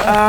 Zaplatiť,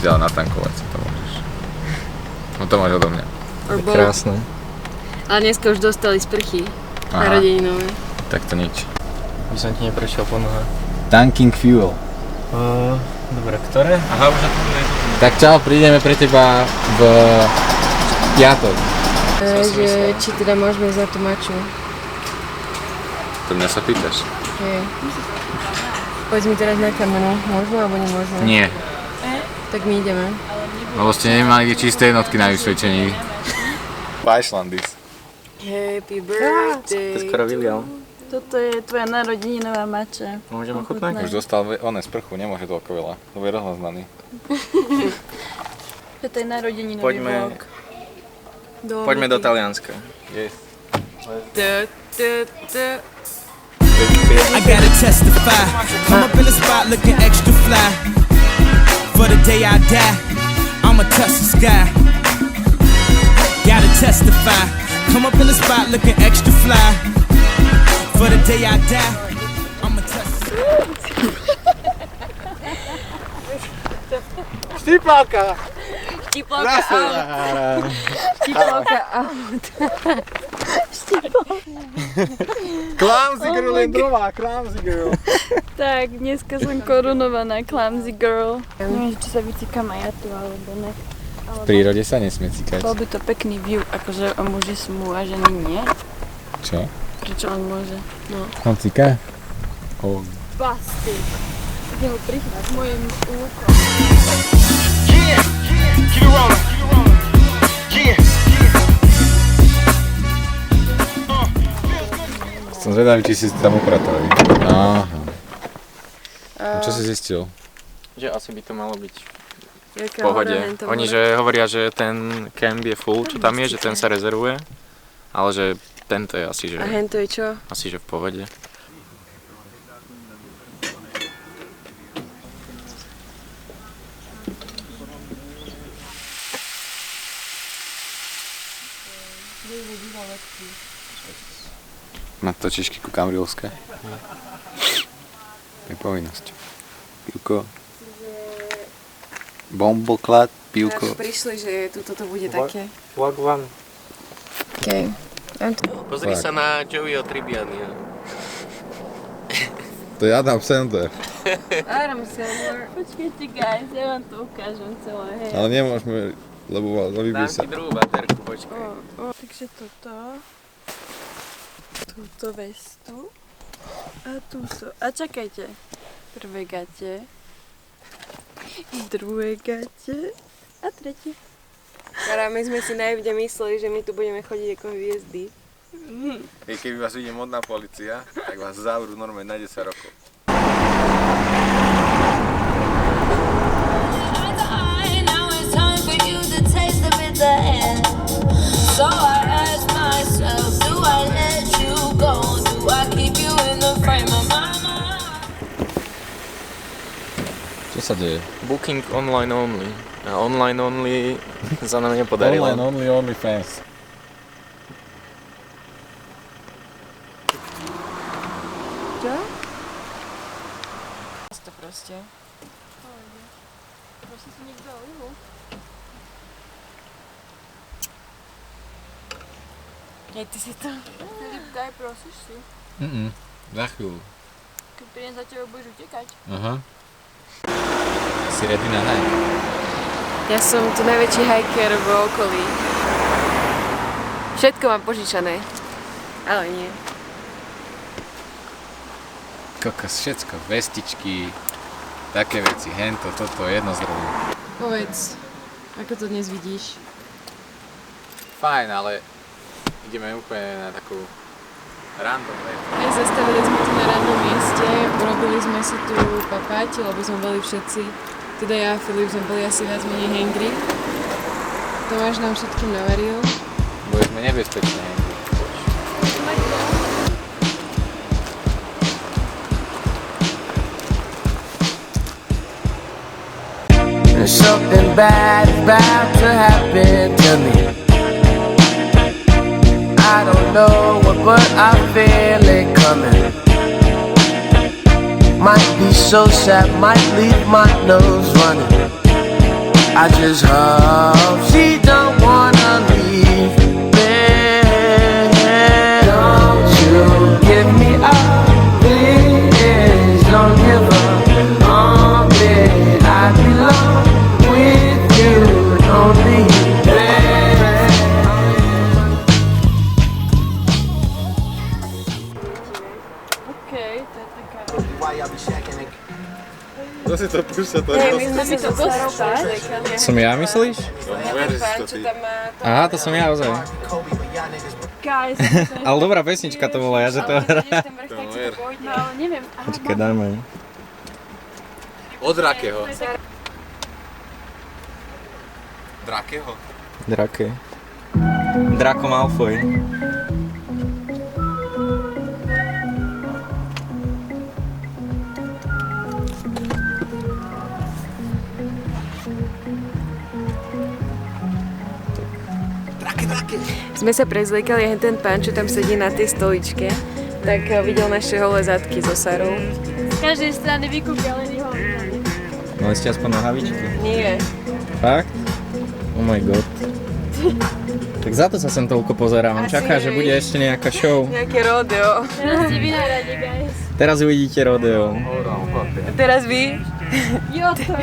ale natankovať si to môžeš. No to máš odo mňa. Krásne. Ale dneska už dostali sprchy narodeninové. Tak to nič. By som ti neprešiel po nohe. Tanking fuel. Dobre, ktoré? Aha, už je. Tak čau, prídeme pre teba v piatok. Že či teda môžeme za tú maču. To mňa sa pýtaš? Hej. Povedz mi teraz na kamenu, môžeme alebo nemôžeme? Nie. Tak my ideme. Lebo ste nemali čisté jednotky na vysvedčení. Icelandis. Happy birthday. To skoro vylial. Toto je tvoja narodeninová mača. Môžeme chutnať? Už dostal sprchu, nemôže toľko veľa. To je rozmaznaný. Toto je narodeninový vlog. Poďme do Talianska. Yes. I gotta testify. Come up in the spot looking extra fly. For the day I die, I'ma touch the sky. Gotta testify. Come up in the spot looking extra fly. For the day I die, I'ma touch the sky. Štipálka! Clumsy girl je druhá, clumsy girl. Tak, dneska som korunovaná clumsy girl. Neviem, či sa vycikam aj ja tu, alebo ne. V prírode sa nesmie cikať. Bol by to pekný view, akože muži smú a ženy nie. Čo? Prečo on môže? No. On ciká? Oh. Basti. Ide ho prihrať mojim lúkom. Som zvedavý, či si tam upratali. Aha. Čo si zistil? Že asi by to malo byť v Jaká pohode. hora, hento Oni hora. že hovoria, že ten camp je full, čo tam je, že ten sa rezervuje. Ale že tento je asi, že, A hento je čo? asi, že v pohode. Má točišky ku kamrilské. Je povinnosť. Pivko. Bomboklad, pivko. Prišli, že tuto to bude také. Vlog one. Okay. Pozri sa na Joeyho Tribbiania. To je Adam Sandler. Adam Sandler. Počkajte guys, ja vám to ukážem celé, hej. Ale nemôžeme, lebo by Dám sa... ti druhú baterku, počkaj. Takže toto. Túto vestu. A túto. A čakajte. Prvé gate. Druhé gate. A tretie. Kara, my sme si najvde mysleli, že my tu budeme chodiť ako hviezdy. Keby vás vidie modná policia, tak vás zavrú normálne na 10 rokov. So I ask myself, do I let you go? Do I keep you in the frame of my mind? Čo sa deje? Booking online only. A online only sa nám nepodarilo. Only fans. Čo? To proste. Prosím si niekto olivu. Daj ty si to. Filip, daj, prosíš si. Za chvíľu. Keď prídem za teba, budeš utekať. Aha. Si ready na hike? Ja som tu najväčší hiker v okolí. Všetko mám požičané. Ale nie. Kokos, všetko. Vestičky, také veci, hento, toto, jedno z druhým. Povedz, ako to dnes vidíš? Fajn, ale ideme úplne na takú random vec. Hej, zastavili sme tu na random mieste, urobili sme si tu papať, lebo sme boli všetci, teda ja a Filip sme boli asi viac menej hangry. Tomáš nám všetkým navaril. Boli sme nebezpečné. Something bad is about to happen to me. I don't know what, but I feel it coming. Might be so sad, might leave my nose running. I just hope she don't wanna leave me. Don't you give me up, please. Don't give up on me. I belong with you, only you, baby. Okej, to je taká... Kto si to púšťa? To Hej, my sme si to dosť zvykali. Som ja, myslíš? Ten pán, čo tam má... Aha, to som ja ozaj. Guys, Ale dobrá pesnička to bola, ja že to hrá. Ten vrch, tak ti to pôjde. no ale neviem. Počkaj, dajme ju. Od Drakeho. Drakeho? Drake. Draco Malfoy. Sme sa prezliekali a ten pán, čo tam sedí na tej stoličke, tak videl naše holé zadky so Sarou. Z každej strany vykúpia len jeho vyhľadí. Mali ste aspoň nohavičky? Nie. Fakt? Oh my god. Tak za to sa sem toľko pozerám. Asi Čaká, že hej. bude ešte nejaká show. Nejaké rodeo. Teraz ste vy na rade, guys. Teraz uvidíte rodeo. A teraz vy? Your turn.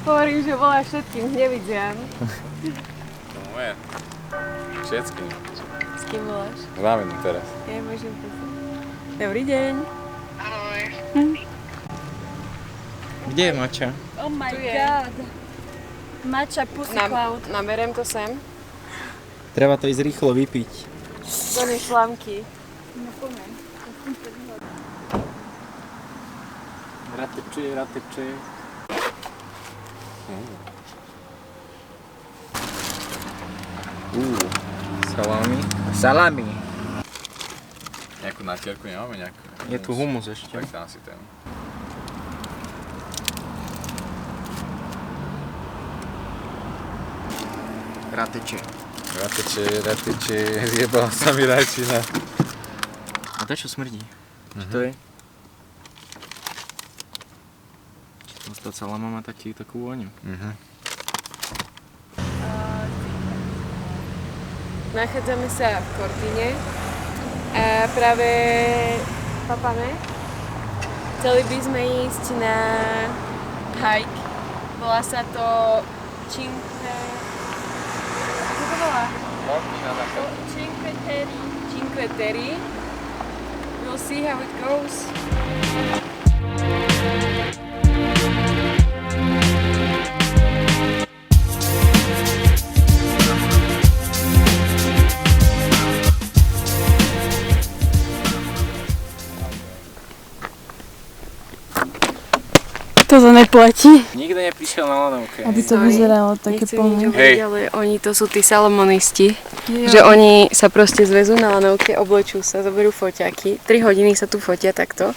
Hovorím, že volá všetkým, nevidiam. To moje. Všetkým. S kým voláš? Znamená teraz. Ja môžem pozrieť. Dobrý deň. Kde je Mača? Oh my Tu je. god. Matcha Pussy Cloud. Naberiem to sem. Treba to ísť rýchlo vypiť. To nie šlamky. No pomeň. Rateče. Salami. Salami. Nejakú natierku nemáme? Nejakú? Je tu humus ešte. Tak tam si ten. Rateče. Rateče, zjebala sa mi rajčina. A to čo smrdí? Čo to je? Tá salama má takú vôňu. Nachádzame sa v Cortine a práve papame. Chceli by sme ísť na hike. Volá sa to Cinque... Ako to volá? Cinque Terre. Cinque Terre. We'll see how it goes. Toto neplatí. Nikto neprišiel na lanovke. Aby to vyzeralo také Nechcem nič plné. hovoriť, ale oni to sú tí salomonisti. Že oni sa proste zväzú na lanovke, oblečú sa, zoberú foťaky. 3 hodiny sa tu fotia takto.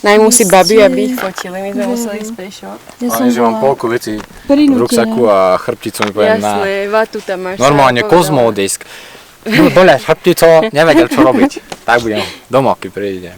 Najmú si baby, aby ich fotili. My sme museli ísť pešo. Ja Ale že mám polku veci v ruksaku a chrbticu mi poviem na... Jasné, vatu tam máš. Normálne sa povedala. kozmodisk. No dole, chrbtico, nevedel čo robiť. Tak budem domov, keď prídem.